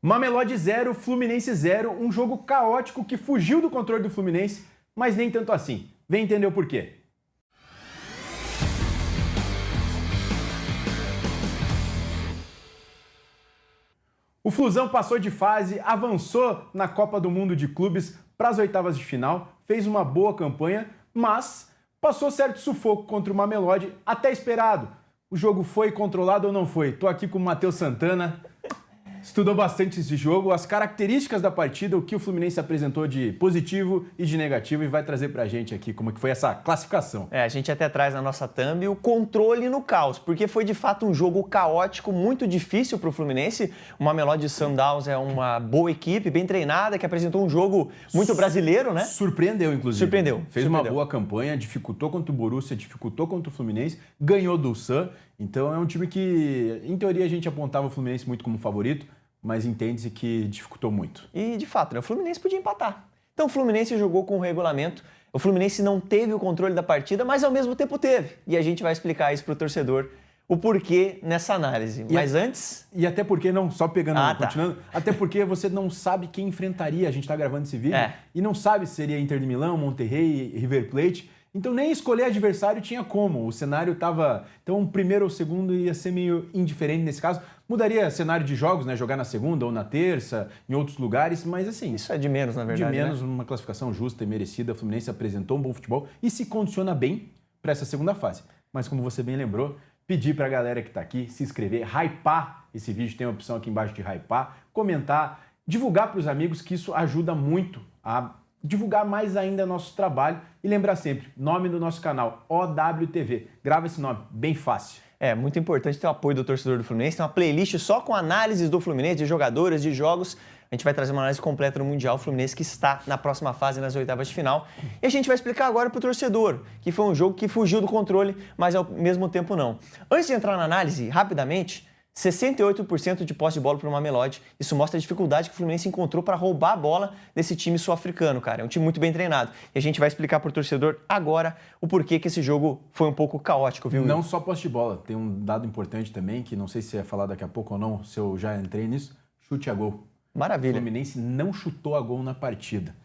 Mamelodi 0, Fluminense 0, um jogo caótico que fugiu do controle do Fluminense, mas nem tanto assim. Vem entender o porquê. O Flusão passou de fase, avançou na Copa do Mundo de Clubes para as oitavas de final, fez uma boa campanha, mas passou certo sufoco contra o Mamelodi, até esperado. O jogo foi controlado ou não foi? Tô aqui com o Matheus Santana. Estudou bastante esse jogo, as características da partida, o que o Fluminense apresentou de positivo e de negativo e vai trazer pra gente aqui como que foi essa classificação. A gente até traz na nossa thumb o controle no caos, porque foi de fato um jogo caótico, muito difícil pro Fluminense. O Mamelodi Sundowns é uma boa equipe, bem treinada, que apresentou um jogo muito brasileiro, né? Surpreendeu, inclusive. Surpreendeu. Uma boa campanha, dificultou contra o Borussia, dificultou contra o Fluminense, ganhou do Ulsan. Então é um time que, em teoria, a gente apontava o Fluminense muito como favorito, mas entende-se que dificultou muito. E, de fato, né, o Fluminense podia empatar. Então o Fluminense jogou com o regulamento, o Fluminense não teve o controle da partida, mas ao mesmo tempo teve. E a gente vai explicar isso para o torcedor, o porquê nessa análise. Mas antes... E até porque, não, só pegando, continuando, até porque você não sabe quem enfrentaria, a gente está gravando esse vídeo, e não sabe se seria Inter de Milão, Monterrey, River Plate. Então nem escolher adversário tinha como, o cenário estava... Então o primeiro ou o segundo ia ser meio indiferente nesse caso. Mudaria cenário de jogos, né? Jogar na segunda ou na terça, em outros lugares, mas assim... Isso é de menos, na verdade, de menos, né? Uma classificação justa e merecida. A Fluminense apresentou um bom futebol e se condiciona bem para essa segunda fase. Mas como você bem lembrou, pedir para a galera que está aqui se inscrever, hypar esse vídeo, tem a opção aqui embaixo de hypar, comentar, divulgar para os amigos, que isso ajuda muito a divulgar mais ainda nosso trabalho e lembrar sempre, nome do nosso canal, OWTV. Grava esse nome, bem fácil. É muito importante ter o apoio do torcedor do Fluminense, tem uma playlist só com análises do Fluminense, de jogadores, de jogos. A gente vai trazer uma análise completa do Mundial Fluminense que está na próxima fase, nas oitavas de final. E a gente vai explicar agora para o torcedor, que foi um jogo que fugiu do controle, mas ao mesmo tempo não. Antes de entrar na análise, rapidamente, 68% de posse de bola para o Mamelodi. Isso mostra a dificuldade que o Fluminense encontrou para roubar a bola desse time sul-africano, cara. É um time muito bem treinado. E a gente vai explicar para o torcedor agora o porquê que esse jogo foi um pouco caótico, viu? Não só posse de bola. Tem um dado importante também, que não sei se é falar daqui a pouco ou não, se eu já entrei nisso. Chute a gol. Maravilha. O Fluminense não chutou a gol na partida.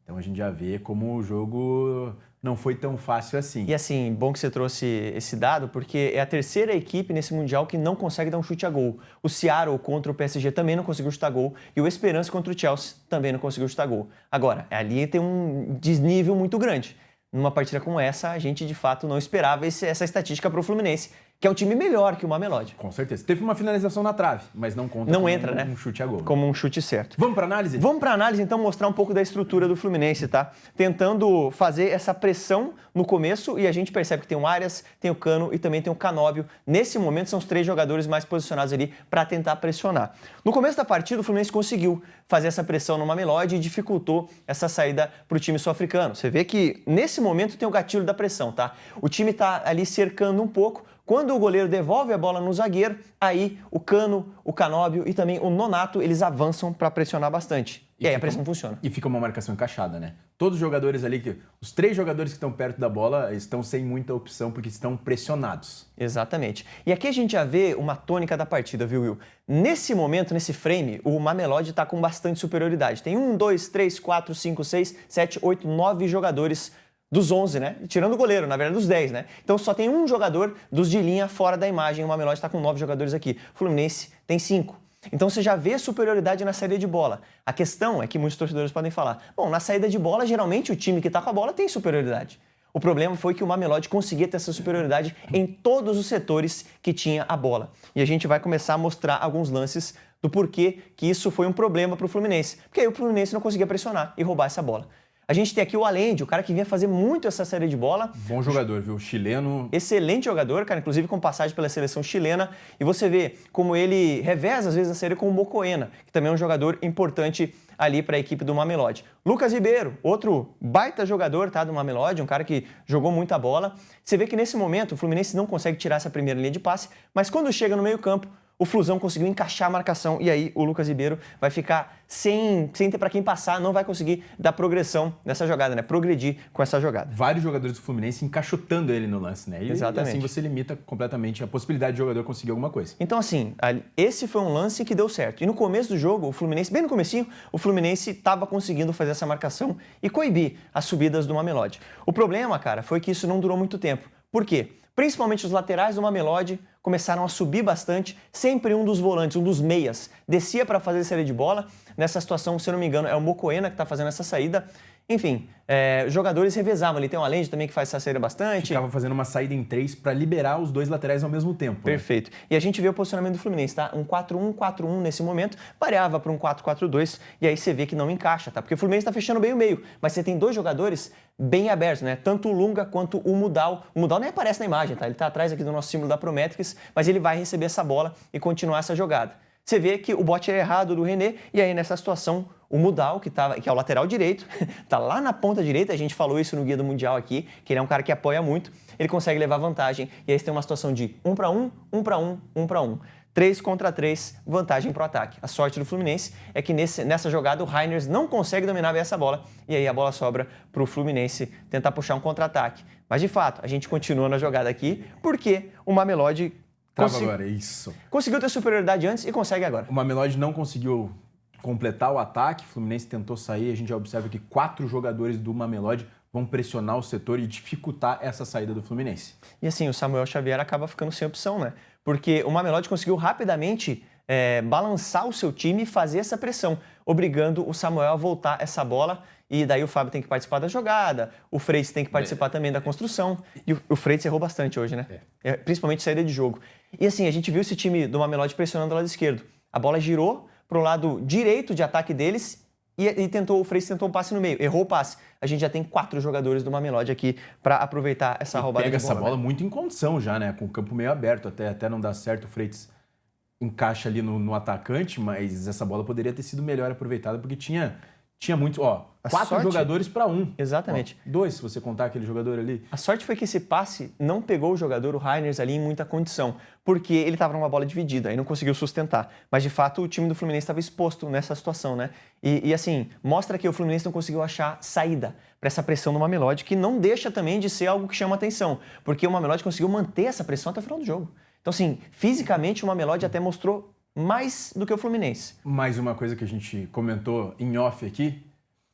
Então a gente já vê como o jogo não foi tão fácil assim. E assim, bom que você trouxe esse dado, porque é a terceira equipe nesse Mundial que não consegue dar um chute a gol. O Seattle contra o PSG também não conseguiu chutar gol e o Esperance contra o Chelsea também não conseguiu chutar gol. Agora, ali tem um desnível muito grande. Numa partida como essa, a gente de fato não esperava essa estatística para o Fluminense, que é um time melhor que o Mamelodi. Com certeza. Teve uma finalização na trave, mas não conta não como entra, né? Um chute a gol. Como um chute certo. Vamos para análise? Vamos para análise, então, mostrar um pouco da estrutura do Fluminense, tá? Tentando fazer essa pressão no começo e a gente percebe que tem o Arias, tem o Cano e também tem o Canóbio. Nesse momento, são os três jogadores mais posicionados ali para tentar pressionar. No começo da partida, o Fluminense conseguiu fazer essa pressão no Mamelodi e dificultou essa saída para o time sul-africano. Você vê que, nesse momento, tem o gatilho da pressão, tá? O time está ali cercando um pouco. Quando o goleiro devolve a bola no zagueiro, aí o Cano, o Canóbio e também o Nonato, eles avançam para pressionar bastante. E aí a pressão funciona. E fica uma marcação encaixada, né? Todos os jogadores ali, os três jogadores que estão perto da bola, estão sem muita opção porque estão pressionados. Exatamente. E aqui a gente já vê uma tônica da partida, viu, Will? Nesse momento, nesse frame, o Mamelodi está com bastante superioridade. Tem 1, 2, 3, 4, 5, 6, 7, 8, 9 jogadores dos 11, né? Tirando o goleiro, na verdade dos 10, né? Então só tem um jogador dos de linha fora da imagem. O Mamelodi está com 9 jogadores aqui. O Fluminense tem 5. Então você já vê superioridade na saída de bola. A questão é que muitos torcedores podem falar, bom, na saída de bola, geralmente o time que está com a bola tem superioridade. O problema foi que o Mamelodi conseguia ter essa superioridade em todos os setores que tinha a bola. E a gente vai começar a mostrar alguns lances do porquê que isso foi um problema para o Fluminense. Porque aí o Fluminense não conseguia pressionar e roubar essa bola. A gente tem aqui o Allende, o cara que vinha fazer muito essa série de bola. Bom jogador, viu? Chileno. Excelente jogador, cara, inclusive com passagem pela seleção chilena. E você vê como ele reveza, às vezes, a série com o Mocoena, que também é um jogador importante ali para a equipe do Mamelodi. Lucas Ribeiro, outro baita jogador, tá, do Mamelodi, um cara que jogou muita bola. Você vê que nesse momento o Fluminense não consegue tirar essa primeira linha de passe, mas quando chega no meio-campo, o Flusão conseguiu encaixar a marcação e aí o Lucas Ribeiro vai ficar sem ter para quem passar, não vai conseguir dar progressão nessa jogada, né? Progredir com essa jogada. Vários jogadores do Fluminense encaixotando ele no lance, né? Exatamente. E assim você limita completamente a possibilidade de jogador conseguir alguma coisa. Então, assim, esse foi um lance que deu certo. E no começo do jogo, o Fluminense, bem no comecinho, o Fluminense estava conseguindo fazer essa marcação e coibir as subidas do Mamelodi. O problema, cara, foi que isso não durou muito tempo. Por quê? Principalmente os laterais do Mamelodi começaram a subir bastante, sempre um dos volantes, um dos meias, descia para fazer saída de bola. Nessa situação, se eu não me engano, é o Mocoena que está fazendo essa saída. Enfim, jogadores revezavam ali. Tem o Allende também que faz essa saída bastante. Ficava fazendo uma saída em 3 para liberar os dois laterais ao mesmo tempo. Perfeito. Né? E a gente vê o posicionamento do Fluminense, tá? Um 4-1-4-1 nesse momento, variava para um 4-4-2 e aí você vê que não encaixa, tá? Porque o Fluminense está fechando bem o meio, mas você tem dois jogadores bem abertos, né? Tanto o Lunga quanto o Mudal. O Mudal nem aparece na imagem, tá? Ele tá atrás aqui do nosso símbolo da Prometrics, mas ele vai receber essa bola e continuar essa jogada. Você vê que o bote é errado do René e aí nessa situação o Mudal, que é o lateral direito, tá lá na ponta direita, a gente falou isso no Guia do Mundial aqui, que ele é um cara que apoia muito, ele consegue levar vantagem e aí você tem uma situação de 1 para 1, 1 para 1, 1 para 1. 3 contra 3, vantagem para o ataque. A sorte do Fluminense é que nessa jogada o Reiners não consegue dominar bem essa bola e aí a bola sobra para o Fluminense tentar puxar um contra-ataque. Mas de fato, a gente continua na jogada aqui porque o Mamelodi agora, isso. Conseguiu ter superioridade antes e consegue agora. O Mamelodi não conseguiu completar o ataque, o Fluminense tentou sair, a gente já observa que 4 jogadores do Mamelodi vão pressionar o setor e dificultar essa saída do Fluminense. E assim, o Samuel Xavier acaba ficando sem opção, né? Porque o Mamelodi conseguiu rapidamente balançar o seu time e fazer essa pressão, obrigando o Samuel a voltar essa bola. E daí o Fábio tem que participar da jogada, o Freitas tem que participar também da construção. E o Freitas errou bastante hoje, né? Principalmente saída de jogo. E assim, a gente viu esse time do Mamelodi pressionando do lado esquerdo. A bola girou para o lado direito de ataque deles e o Freitas tentou um passe no meio. Errou o passe. A gente já tem 4 jogadores do Mamelodi aqui para aproveitar essa roubada de bola. Pega essa bola muito em condição já, né? Com o campo meio aberto. Até não dar certo, o Freitas encaixa ali no atacante, mas essa bola poderia ter sido melhor aproveitada porque tinha muito, 4 jogadores para 1. Exatamente. 2, se você contar aquele jogador ali. A sorte foi que esse passe não pegou o jogador, o Reiners, ali em muita condição, porque ele estava numa bola dividida, aí não conseguiu sustentar. Mas, de fato, o time do Fluminense estava exposto nessa situação, né? E, assim, mostra que o Fluminense não conseguiu achar saída para essa pressão do Mamelodi, que não deixa também de ser algo que chama atenção, porque o Mamelodi conseguiu manter essa pressão até o final do jogo. Então, assim, fisicamente o Mamelodi até mostrou mais do que o Fluminense. Mais uma coisa que a gente comentou em off aqui,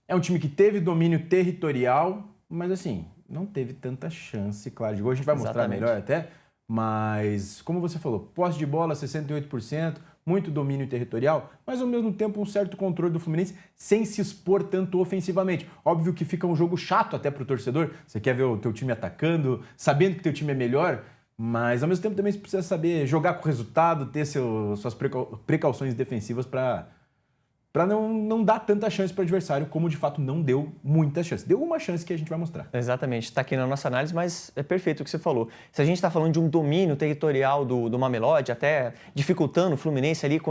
é um time que teve domínio territorial, mas assim, não teve tanta chance, claro, de gol. A gente vai mostrar melhor até, mas como você falou, posse de bola 68%, muito domínio territorial, mas ao mesmo tempo um certo controle do Fluminense sem se expor tanto ofensivamente. Óbvio que fica um jogo chato até pro torcedor, você quer ver o teu time atacando, sabendo que teu time é melhor, mas ao mesmo tempo também você precisa saber jogar com o resultado, ter suas precauções defensivas para não dar tanta chance para o adversário, como de fato não deu muita chance. Deu uma chance que a gente vai mostrar. Exatamente, está aqui na nossa análise, mas é perfeito o que você falou. Se a gente está falando de um domínio territorial do Mamelodi, até dificultando o Fluminense ali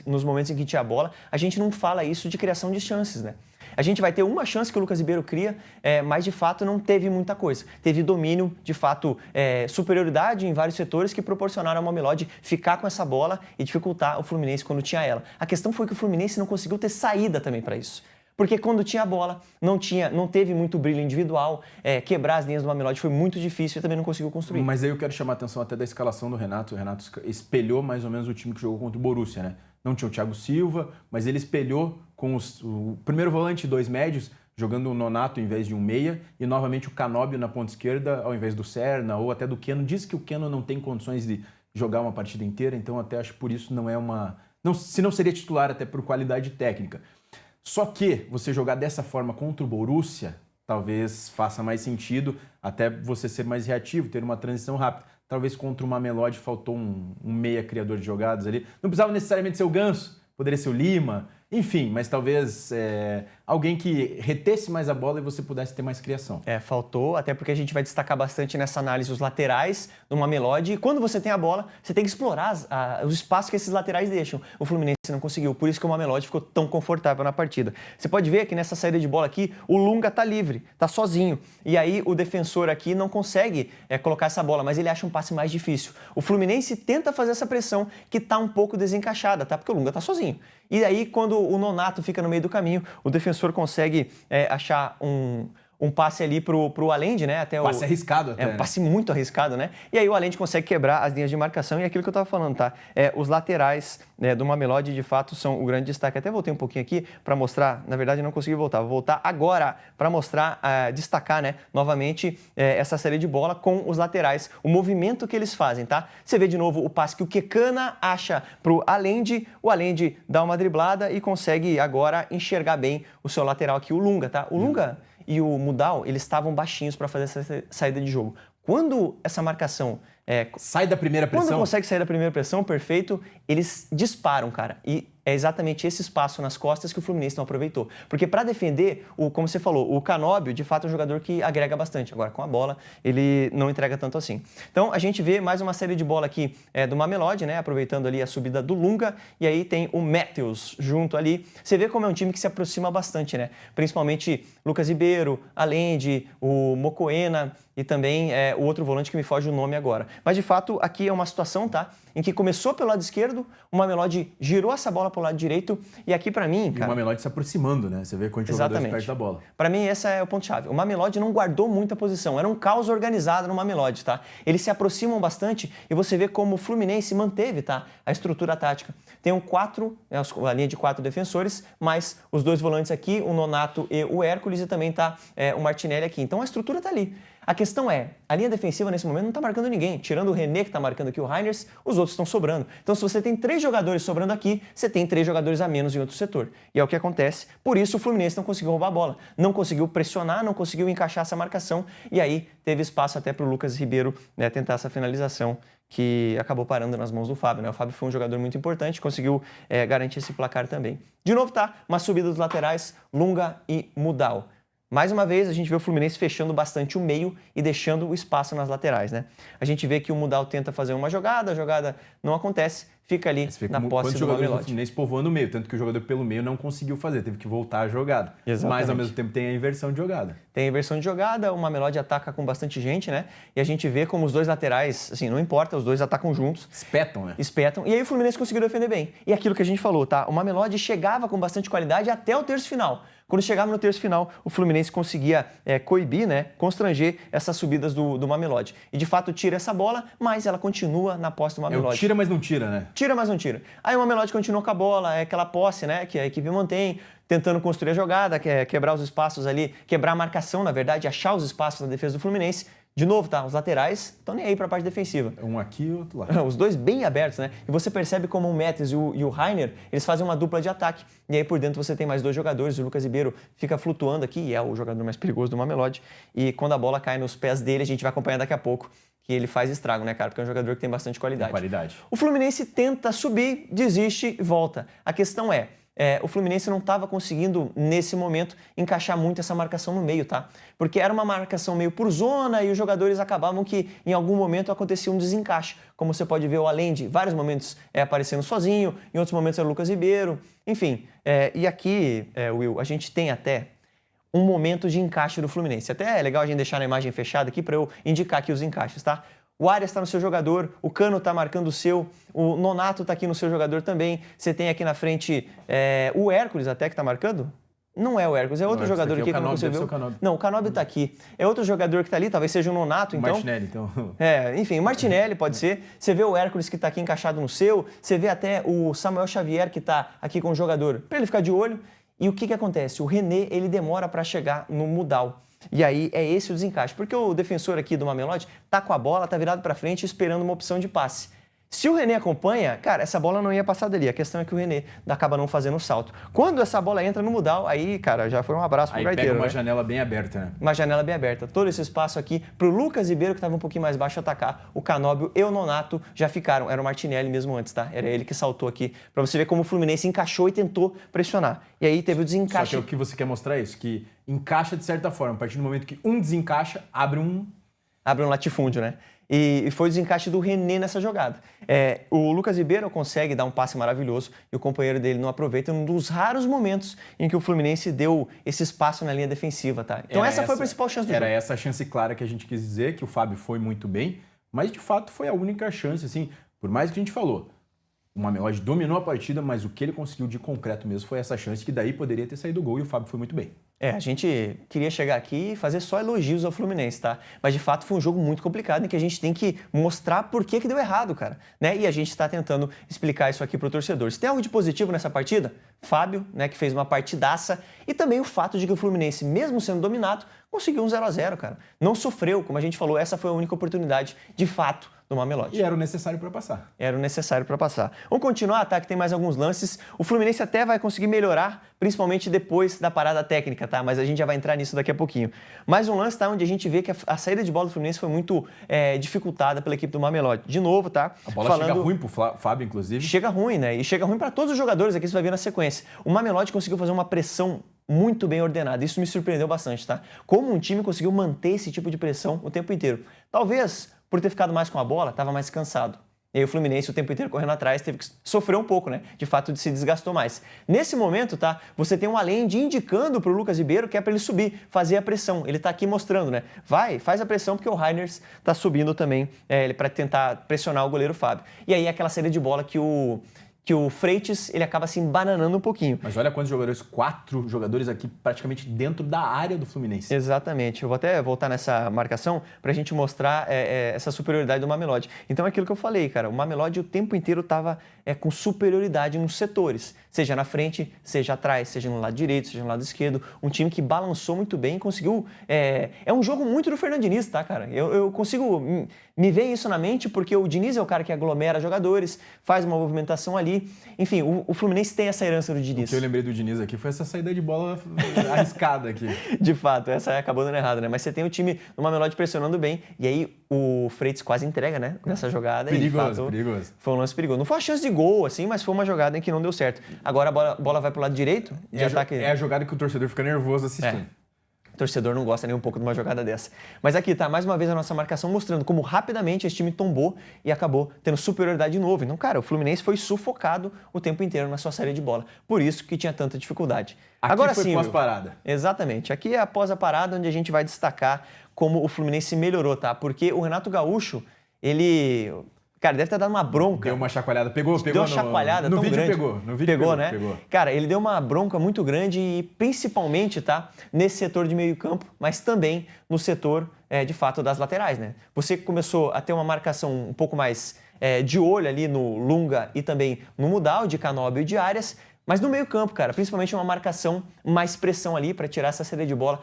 nos momentos em que tinha a bola, a gente não fala isso de criação de chances, né? A gente vai ter uma chance que o Lucas Ribeiro cria, mas de fato não teve muita coisa. Teve domínio, de fato, superioridade em vários setores que proporcionaram ao Mamelodi ficar com essa bola e dificultar o Fluminense quando tinha ela. A questão foi que o Fluminense não conseguiu ter saída também para isso. Porque quando tinha a bola, não teve muito brilho individual, quebrar as linhas do Mamelodi foi muito difícil e também não conseguiu construir. Mas aí eu quero chamar a atenção até da escalação do Renato. O Renato espelhou mais ou menos o time que jogou contra o Borussia, né? Não tinha o Thiago Silva, mas ele espelhou com o primeiro volante e 2 médios, jogando o Nonato em vez de um meia, e novamente o Canóbio na ponta esquerda, ao invés do Serna, ou até do Keno. Diz que o Keno não tem condições de jogar uma partida inteira, então até acho que por isso não é uma... se não seria titular até por qualidade técnica. Só que você jogar dessa forma contra o Borussia, talvez faça mais sentido, até você ser mais reativo, ter uma transição rápida. Talvez contra o Mamelodi faltou um meia criador de jogadas ali. Não precisava necessariamente ser o Ganso, poderia ser o Lima, enfim, mas talvez alguém que retesse mais a bola e você pudesse ter mais criação. Faltou, até porque a gente vai destacar bastante nessa análise os laterais do Mamelodi. E quando você tem a bola, você tem que explorar os espaços que esses laterais deixam. O Fluminense não conseguiu, por isso que o Mamelodi ficou tão confortável na partida. Você pode ver que nessa saída de bola aqui, o Lunga tá livre, tá sozinho. E aí o defensor aqui não consegue colocar essa bola, mas ele acha um passe mais difícil. O Fluminense tenta fazer essa pressão que tá um pouco desencaixada, tá? Porque o Lunga tá sozinho. E aí quando o Nonato fica no meio do caminho, o defensor consegue achar um passe ali pro Allende, né? Passe arriscado até, um passe muito arriscado, né? E aí o Allende consegue quebrar as linhas de marcação e aquilo que eu tava falando, tá? Os laterais do Mamelodi, de fato, são o grande destaque. Até voltei um pouquinho aqui para mostrar, na verdade não consegui voltar, vou voltar agora para mostrar, destacar, né, novamente essa série de bola com os laterais, o movimento que eles fazem, tá? Você vê de novo o passe que o Quecana acha pro Allende, o Allende dá uma driblada e consegue agora enxergar bem o seu lateral aqui, o Lunga, tá? O Lunga e o Mudal, eles estavam baixinhos para fazer essa saída de jogo. Quando essa marcação sai da primeira pressão? Quando consegue sair da primeira pressão, perfeito, eles disparam, cara. E é exatamente esse espaço nas costas que o Fluminense não aproveitou. Porque para defender, como você falou, o Canóbio, de fato, é um jogador que agrega bastante. Agora, com a bola, ele não entrega tanto assim. Então, a gente vê mais uma série de bola aqui do Mamelodi, né? Aproveitando ali a subida do Lunga. E aí tem o Matheus junto ali. Você vê como é um time que se aproxima bastante, né? Principalmente Lucas Ribeiro, Allende, o Mocoena e também o outro volante que me foge o nome agora. Mas, de fato, aqui é uma situação, tá? Em que começou pelo lado esquerdo, o Mamelodi girou essa bola para o lado direito e aqui para mim, cara... E o Mamelodi se aproximando, né? Você vê quantos jogadores perto da bola. Para mim, esse é o ponto-chave. O Mamelodi não guardou muita posição, era um caos organizado no Mamelodi, tá? Eles se aproximam bastante e você vê como o Fluminense manteve, tá? A estrutura tática. Tem a linha de 4 defensores, mais os 2 volantes aqui, o Nonato e o Hércules e também tá o Martinelli aqui. Então a estrutura tá ali. A questão a linha defensiva nesse momento não está marcando ninguém. Tirando o René, que está marcando aqui o Reiners, os outros estão sobrando. Então, se você tem 3 jogadores sobrando aqui, você tem 3 jogadores a menos em outro setor. E é o que acontece. Por isso, o Fluminense não conseguiu roubar a bola. Não conseguiu pressionar, não conseguiu encaixar essa marcação. E aí, teve espaço até para o Lucas Ribeiro tentar essa finalização que acabou parando nas mãos do Fábio, né? O Fábio foi um jogador muito importante, conseguiu garantir esse placar também. De novo, tá? Uma subida dos laterais, Lunga e Mudal. Mais uma vez, a gente vê o Fluminense fechando bastante o meio e deixando o espaço nas laterais, né? A gente vê que o Mudal tenta fazer uma jogada, a jogada não acontece, fica ali na posse do Mamelodi. O Fluminense povoando o meio, tanto que o jogador pelo meio não conseguiu fazer, teve que voltar a jogada. Exatamente. Mas, ao mesmo tempo, tem a inversão de jogada. Tem a inversão de jogada, o Mamelodi ataca com bastante gente, né? E a gente vê como os 2 laterais, assim, não importa, os 2 atacam juntos. Espetam, né? Espetam. E aí o Fluminense conseguiu defender bem. E aquilo que a gente falou, tá? O Mamelodi chegava com bastante qualidade até o terço final. Quando chegava no terço final, o Fluminense conseguia coibir, né, constranger essas subidas do Mamelodi. E de fato tira essa bola, mas ela continua na posse do Mamelodi. Tira, mas não tira, né? Tira, mas não tira. Aí o Mamelodi continua com a bola, aquela posse, né, que a equipe mantém, tentando construir a jogada, quebrar os espaços ali, quebrar a marcação, na verdade, achar os espaços na defesa do Fluminense. De novo, tá? Os laterais estão nem aí para a parte defensiva. Um aqui e outro lá. Os 2 bem abertos, né? E você percebe como o Matheus e o Rainer, eles fazem uma dupla de ataque. E aí por dentro você tem mais 2 jogadores. O Lucas Ribeiro fica flutuando aqui, e é o jogador mais perigoso do Mamelodi. E quando a bola cai nos pés dele, a gente vai acompanhar daqui a pouco que ele faz estrago, né, cara? Porque é um jogador que tem bastante qualidade. O Fluminense tenta subir, desiste e volta. A questão o Fluminense não estava conseguindo, nesse momento, encaixar muito essa marcação no meio, tá? Porque era uma marcação meio por zona e os jogadores acabavam que, em algum momento, acontecia um desencaixe. Como você pode ver, o Allende, vários momentos aparecendo sozinho, em outros momentos era o Lucas Ribeiro, enfim. E aqui, Will, a gente tem até um momento de encaixe do Fluminense. Até é legal a gente deixar na imagem fechada aqui para eu indicar aqui os encaixes, tá? O Arias está no seu jogador, o Cano está marcando o seu, o Nonato está aqui no seu jogador também. Você tem aqui na frente o Hércules até que está marcando? Não é o Hércules, é outro jogador aqui que não você viu. Não, o Canóbio está aqui. É outro jogador que está ali, talvez seja o Nonato, então. Martinelli, então. Enfim, o Martinelli pode ser. Você vê o Hércules que está aqui encaixado no seu, você vê até o Samuel Xavier que está aqui com o jogador, para ele ficar de olho. E o que acontece? O René, ele demora para chegar no Mudal. E aí é esse o desencaixe, porque o defensor aqui do Mamelodi tá com a bola, tá virado para frente esperando uma opção de passe. Se o René acompanha, cara, essa bola não ia passar dali. A questão é que o René acaba não fazendo o salto. Quando essa bola entra no Mudal, aí, cara, já foi um abraço pro Aí gaiteiro, pega uma né? janela bem aberta, né? Uma janela bem aberta. Todo esse espaço aqui pro Lucas Ribeiro, que estava um pouquinho mais baixo, atacar. O Canóbio e o Nonato já ficaram. Era o Martinelli mesmo antes, tá? Era ele que saltou aqui. Pra você ver como o Fluminense encaixou e tentou pressionar. E aí teve o desencaixe. Só que o que você quer mostrar é isso, que encaixa de certa forma. A partir do momento que um desencaixa, abre um latifúndio, né? E foi o desencaixe do René nessa jogada. O Lucas Ribeiro consegue dar um passe maravilhoso e o companheiro dele não aproveita, um dos raros momentos em que o Fluminense deu esse espaço na linha defensiva, tá? Então essa foi a principal chance do jogo. Era essa a chance clara que a gente quis dizer, que o Fábio foi muito bem, mas de fato foi a única chance, assim, por mais que a gente falou. O Mamelodi dominou a partida, mas o que ele conseguiu de concreto mesmo foi essa chance, que daí poderia ter saído o gol e o Fábio foi muito bem. A gente queria chegar aqui e fazer só elogios ao Fluminense, tá? Mas de fato foi um jogo muito complicado em que a gente tem que mostrar por que deu errado, cara. Né? E a gente está tentando explicar isso aqui pro torcedor. Se tem algo de positivo nessa partida, Fábio, né, que fez uma partidaça, e também o fato de que o Fluminense, mesmo sendo dominado, conseguiu um 0-0, cara. Não sofreu, como a gente falou, essa foi a única oportunidade, de fato, do Mamelodi. E era o necessário para passar. Era o necessário para passar. Vamos continuar, tá? Que tem mais alguns lances. O Fluminense até vai conseguir melhorar, principalmente depois da parada técnica, tá? Mas a gente já vai entrar nisso daqui a pouquinho. Mais um lance, tá? Onde a gente vê que a saída de bola do Fluminense foi muito dificultada pela equipe do Mamelodi. De novo, tá? A bola chega ruim pro Fábio, inclusive. Chega ruim, né? E chega ruim para todos os jogadores aqui, você vai ver na sequência. O Mamelodi conseguiu fazer uma pressão muito bem ordenada. Isso me surpreendeu bastante, tá? Como um time conseguiu manter esse tipo de pressão o tempo inteiro. Talvez por ter ficado mais com a bola, estava mais cansado. E aí o Fluminense o tempo inteiro correndo atrás teve que sofrer um pouco, né? De fato, se desgastou mais. Nesse momento, tá? Você tem um Allende indicando pro Lucas Ribeiro que é para ele subir, fazer a pressão. Ele tá aqui mostrando, né? Vai, faz a pressão porque o Reiners tá subindo também para tentar pressionar o goleiro Fábio. E aí aquela saída de bola que o Freitas, ele acaba se embananando um pouquinho. Mas olha quantos jogadores, 4 jogadores aqui praticamente dentro da área do Fluminense. Exatamente. Eu vou até voltar nessa marcação pra gente mostrar essa superioridade do Mamelodi. Então é aquilo que eu falei, cara, o Mamelodi o tempo inteiro tava com superioridade nos setores, seja na frente, seja atrás, seja no lado direito, seja no lado esquerdo. Um time que balançou muito bem e conseguiu... É um jogo muito do Fernando Diniz, tá, cara? Eu consigo me ver isso na mente porque o Diniz é o cara que aglomera jogadores, faz uma movimentação ali. Enfim, o Fluminense tem essa herança do Diniz. O que eu lembrei do Diniz aqui foi essa saída de bola arriscada aqui. De fato, essa acabou dando errado, né? Mas você tem o time do Mamelodi pressionando bem, e aí o Freitas quase entrega, né? Nessa jogada. Perigoso, e, de fato, perigoso. Foi um lance perigoso. Não foi uma chance de gol, assim, mas foi uma jogada em que não deu certo. Agora a bola vai pro lado direito, de ataque... É a jogada que o torcedor fica nervoso assistindo. O torcedor não gosta nem um pouco de uma jogada dessa. Mas aqui tá mais uma vez a nossa marcação mostrando como rapidamente esse time tombou e acabou tendo superioridade de novo. Então, cara, o Fluminense foi sufocado o tempo inteiro na sua série de bola. Por isso que tinha tanta dificuldade. Aqui agora foi sim, pós-parada. Exatamente. Aqui é após a parada onde a gente vai destacar como o Fluminense melhorou, tá? Porque o Renato Gaúcho, ele... Cara, deve ter dado uma bronca. Deu uma chacoalhada. Pegou Deu uma chacoalhada no tão vídeo grande. pegou. No vídeo pegou, né? Pegou. Cara, ele deu uma bronca muito grande e principalmente, tá? Nesse setor de meio campo, mas também no setor, de fato, das laterais, né? Você começou a ter uma marcação um pouco mais de olho ali no Lunga e também no Mudal, de Canóbio e de Arias, mas no meio campo, cara, principalmente uma marcação, mais pressão ali para tirar essa saída de bola.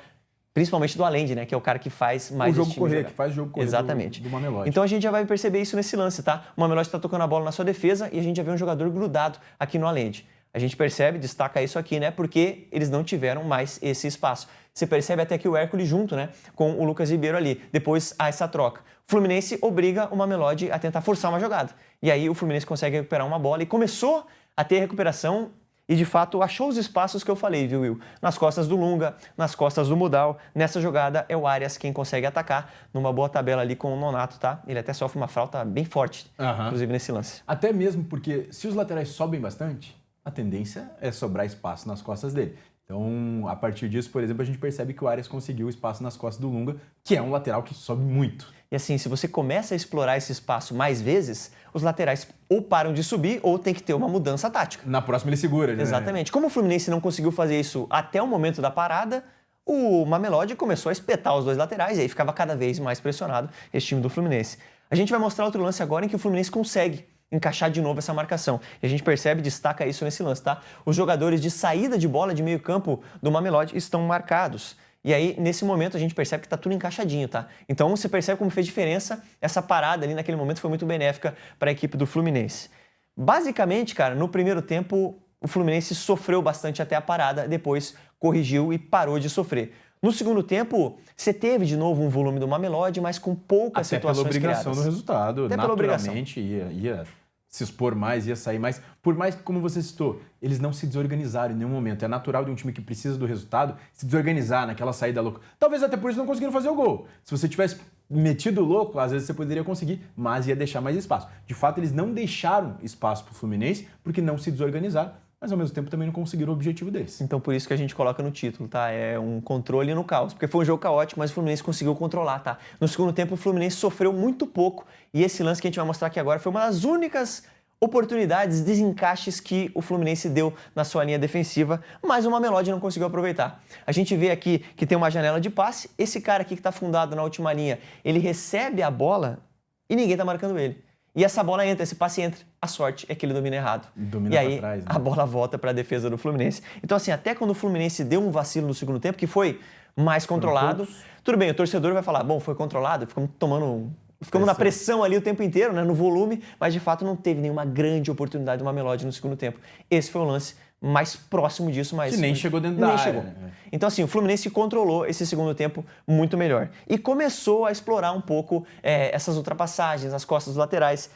Principalmente do Allende, né? Que é o cara que faz mais o jogo correr, que faz o jogo correr. Exatamente. Do Mamelodi. Então a gente já vai perceber isso nesse lance, tá? O Mamelodi está tocando a bola na sua defesa e a gente já vê um jogador grudado aqui no Allende. A gente percebe, destaca isso aqui, né? Porque eles não tiveram mais esse espaço. Você percebe até que o Hércules junto, né? Com o Lucas Ribeiro ali. Depois há essa troca. O Fluminense obriga o Mamelodi a tentar forçar uma jogada. E aí o Fluminense consegue recuperar uma bola e começou a ter recuperação. E, de fato, achou os espaços que eu falei, viu, Will? Nas costas do Lunga, nas costas do Mudal. Nessa jogada é o Arias quem consegue atacar, numa boa tabela ali com o Nonato, tá? Ele até sofre uma falta bem forte, inclusive nesse lance. Até mesmo porque se os laterais sobem bastante, a tendência é sobrar espaço nas costas dele. Então, a partir disso, por exemplo, a gente percebe que o Arias conseguiu espaço nas costas do Lunga, que é um lateral que sobe muito. E assim, se você começa a explorar esse espaço mais vezes, os laterais ou param de subir ou tem que ter uma mudança tática. Na próxima ele segura, né? Exatamente. Como o Fluminense não conseguiu fazer isso até o momento da parada, o Mamelodi começou a espetar os dois laterais e aí ficava cada vez mais pressionado esse time do Fluminense. A gente vai mostrar outro lance agora em que o Fluminense consegue encaixar de novo essa marcação. E a gente percebe, destaca isso nesse lance, tá? Os jogadores de saída de bola de meio campo do Mamelodi estão marcados. E aí, nesse momento, a gente percebe que tá tudo encaixadinho, tá? Então, você percebe como fez diferença, essa parada ali naquele momento foi muito benéfica para a equipe do Fluminense. Basicamente, cara, no primeiro tempo, o Fluminense sofreu bastante até a parada, depois corrigiu e parou de sofrer. No segundo tempo, você teve de novo um volume do Mamelodi, mas com poucas situações pela obrigação criadas. do resultado, Até pela obrigação. naturalmente ia se expor mais, ia sair mais. Por mais que, como você citou, eles não se desorganizaram em nenhum momento. É natural de um time que precisa do resultado se desorganizar naquela saída louca. Talvez até por isso não conseguiram fazer o gol. Se você tivesse metido louco, às vezes você poderia conseguir, mas ia deixar mais espaço. De fato, eles não deixaram espaço para o Fluminense porque não se desorganizaram, mas ao mesmo tempo também não conseguiram o objetivo deles. Então por isso que a gente coloca no título, tá? É um controle no caos, porque foi um jogo caótico, mas o Fluminense conseguiu controlar, tá? No segundo tempo o Fluminense sofreu muito pouco e esse lance que a gente vai mostrar aqui agora foi uma das únicas oportunidades, desencaixes que o Fluminense deu na sua linha defensiva, mas o Mamelodi não conseguiu aproveitar. A gente vê aqui que tem uma janela de passe, esse cara aqui que está fundado na última linha, ele recebe a bola e ninguém está marcando ele. E essa bola entra, esse passe entra. A sorte é que ele domina errado. Domina e aí pra trás, né? a bola volta para a defesa do Fluminense. Então assim, até quando o Fluminense deu um vacilo no segundo tempo, que foi mais controlado, tudo bem, o torcedor vai falar, bom, foi controlado, ficamos na pressão ali o tempo inteiro, né, no volume, mas de fato não teve nenhuma grande oportunidade do Mamelodi no segundo tempo. Esse foi o lance mais próximo disso, mas... Que nem chegou dentro da área. Né? Então assim, o Fluminense controlou esse segundo tempo muito melhor. E começou a explorar um pouco essas ultrapassagens, as costas dos laterais,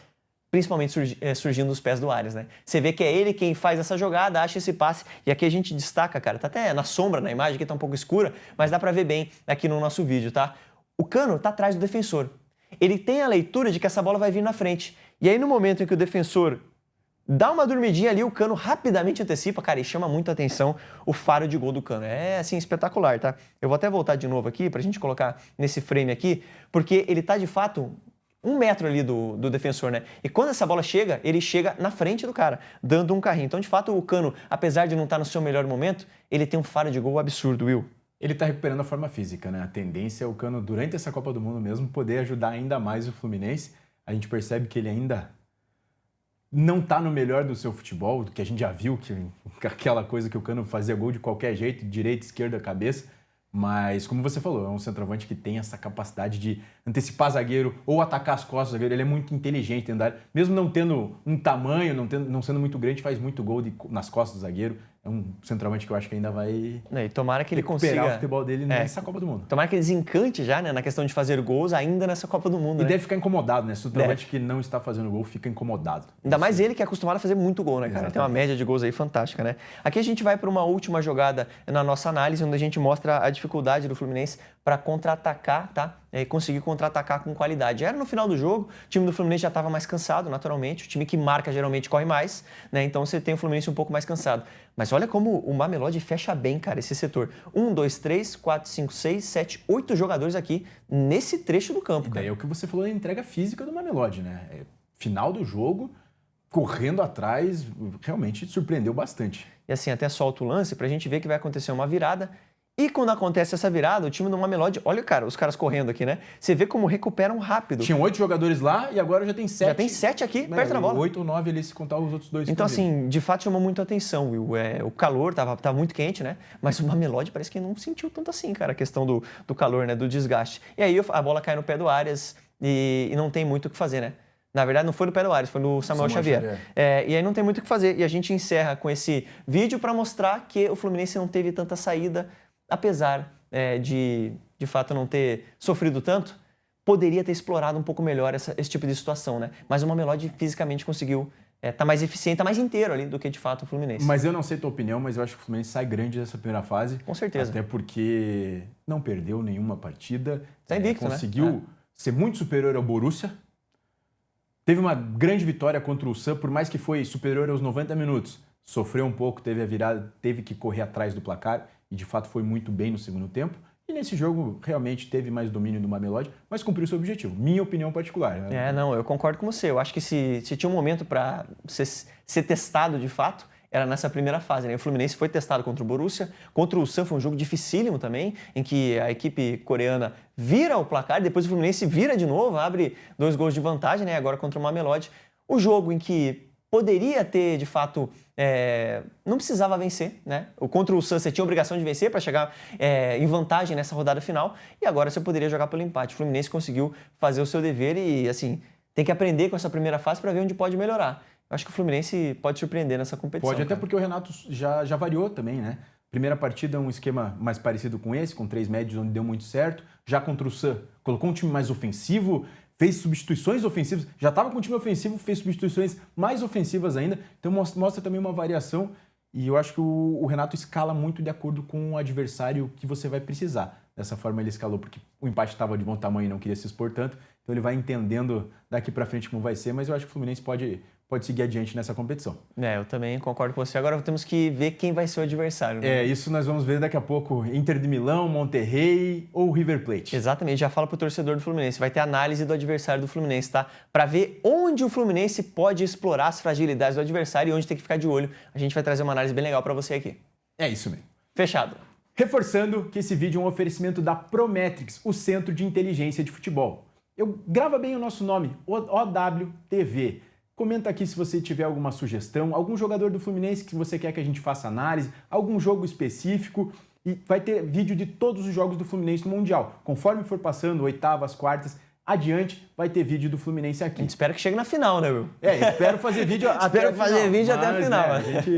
principalmente surgindo dos pés do Arias, né? Você vê que é ele quem faz essa jogada, acha esse passe, e aqui a gente destaca, cara, tá até na sombra na imagem, que tá um pouco escura, mas dá pra ver bem aqui no nosso vídeo, tá? O Cano tá atrás do defensor. Ele tem a leitura de que essa bola vai vir na frente. E aí no momento em que o defensor dá uma dormidinha ali, o Cano rapidamente antecipa, cara, e chama muito a atenção o faro de gol do Cano. É, assim, espetacular, tá? Eu vou até voltar de novo aqui pra gente colocar nesse frame aqui, porque ele tá de fato 1 metro ali do defensor, né? E quando essa bola chega, ele chega na frente do cara, dando um carrinho. Então, de fato, o Cano, apesar de não estar no seu melhor momento, ele tem um faro de gol absurdo, Will. Ele está recuperando a forma física, né? A tendência é o Cano, durante essa Copa do Mundo mesmo, poder ajudar ainda mais o Fluminense. A gente percebe que ele ainda não está no melhor do seu futebol, que a gente já viu, que aquela coisa que o Cano fazia gol de qualquer jeito, direita, esquerda, cabeça. Mas, como você falou, é um centroavante que tem essa capacidade de antecipar zagueiro ou atacar as costas do zagueiro. Ele é muito inteligente dentro da área. Mesmo não tendo um tamanho, não sendo muito grande, faz muito gol nas costas do zagueiro. É um centroavante que eu acho que ainda vai E tomara que ele recuperar consiga o futebol dele nessa Copa do Mundo. Tomara que ele desencante já, né, na questão de fazer gols ainda nessa Copa do Mundo, E né? deve ficar incomodado, né? Se o centroavante que não está fazendo gol fica incomodado. Ainda mais ele que é acostumado a fazer muito gol, né, cara? Exatamente. Tem uma média de gols aí fantástica, né? Aqui a gente vai para uma última jogada na nossa análise, onde a gente mostra a dificuldade do Fluminense para contra-atacar, tá? E conseguir contra-atacar com qualidade. Era no final do jogo, o time do Fluminense já estava mais cansado, naturalmente. O time que marca geralmente corre mais, né? Então você tem o Fluminense um pouco mais cansado. Mas olha como o Mamelodi fecha bem, cara, esse setor. 1, 2, 3, 4, 5, 6, 7, 8 jogadores aqui nesse trecho do campo, E daí cara. é o que você falou da entrega física do Mamelodi, né? Final do jogo, correndo atrás, realmente surpreendeu bastante. E assim, até solta o lance pra gente ver que vai acontecer uma virada. E quando acontece essa virada, o time do Mamelodi, olha, cara, os caras correndo aqui, né? Você vê como recuperam rápido. Tinham 8 jogadores lá e agora já tem 7. Já tem 7 aqui, perto da bola. 8 ou 9 ali se contar os outros dois. Então, assim, de fato chamou muito a atenção, Will. O calor tava muito quente, né? Mas o Mamelodi parece que não sentiu tanto assim, cara, a questão do calor, né? Do desgaste. E aí a bola cai no pé do Arias e não tem muito o que fazer, né? Na verdade, não foi no pé do Arias, foi no Samuel Xavier. E aí não tem muito o que fazer. E a gente encerra com esse vídeo para mostrar que o Fluminense não teve tanta saída, apesar de fato não ter sofrido tanto, poderia ter explorado um pouco melhor esse tipo de situação, né? Mas o Mamelodi fisicamente conseguiu tá mais eficiente, tá mais inteiro ali do que de fato o Fluminense. Mas eu não sei a tua opinião, mas eu acho que o Fluminense sai grande dessa primeira fase. Com certeza. Até porque não perdeu nenhuma partida. Tá invicto, conseguiu ser muito superior ao Borussia. Teve uma grande vitória contra o Sam, por mais que foi superior aos 90 minutos. Sofreu um pouco, teve a virada, teve que correr atrás do placar e de fato foi muito bem no segundo tempo. E nesse jogo realmente teve mais domínio do Mamelodi, mas cumpriu seu objetivo. Minha opinião particular. Não, eu concordo com você. Eu acho que se tinha um momento para ser testado de fato, era nessa primeira fase, né? O Fluminense foi testado contra o Borussia, contra o Sam foi um jogo dificílimo também, em que a equipe coreana vira o placar, depois o Fluminense vira de novo, abre 2 gols de vantagem, né? Agora contra o Mamelodi. O jogo em que poderia ter, de fato, não precisava vencer, né? Contra o Suns você tinha a obrigação de vencer para chegar em vantagem nessa rodada final, e agora você poderia jogar pelo empate. O Fluminense conseguiu fazer o seu dever e, assim, tem que aprender com essa primeira fase para ver onde pode melhorar. Eu acho que o Fluminense pode surpreender nessa competição. Pode, até porque o Renato já variou também, né? Primeira partida, um esquema mais parecido com esse, com 3 médios, onde deu muito certo. Já contra o Suns, colocou um time mais ofensivo, fez substituições ofensivas. Já estava com um time ofensivo, fez substituições mais ofensivas ainda. Então mostra também uma variação. E eu acho que o Renato escala muito de acordo com o adversário que você vai precisar. Dessa forma ele escalou, porque o empate estava de bom tamanho e não queria se expor tanto. Então ele vai entendendo daqui para frente como vai ser, mas eu acho que o Fluminense pode seguir adiante nessa competição. Eu também concordo com você. Agora temos que ver quem vai ser o adversário. Né? Isso nós vamos ver daqui a pouco. Inter de Milão, Monterrey ou River Plate. Exatamente, já fala pro torcedor do Fluminense. Vai ter análise do adversário do Fluminense, tá? Para ver onde o Fluminense pode explorar as fragilidades do adversário e onde tem que ficar de olho. A gente vai trazer uma análise bem legal para você aqui. É isso mesmo. Fechado. Reforçando que esse vídeo é um oferecimento da Prometrics, o Centro de Inteligência de Futebol. Grava bem o nosso nome, OWTV. Comenta aqui se você tiver alguma sugestão, algum jogador do Fluminense que você quer que a gente faça análise, algum jogo específico. E vai ter vídeo de todos os jogos do Fluminense no Mundial. Conforme for passando, oitavas, quartas, adiante, vai ter vídeo do Fluminense aqui. A gente espera que chegue na final, né, Will? Espero fazer vídeo até a final. final.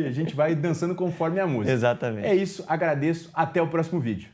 A gente vai dançando conforme a música. Exatamente. É isso, agradeço, até o próximo vídeo.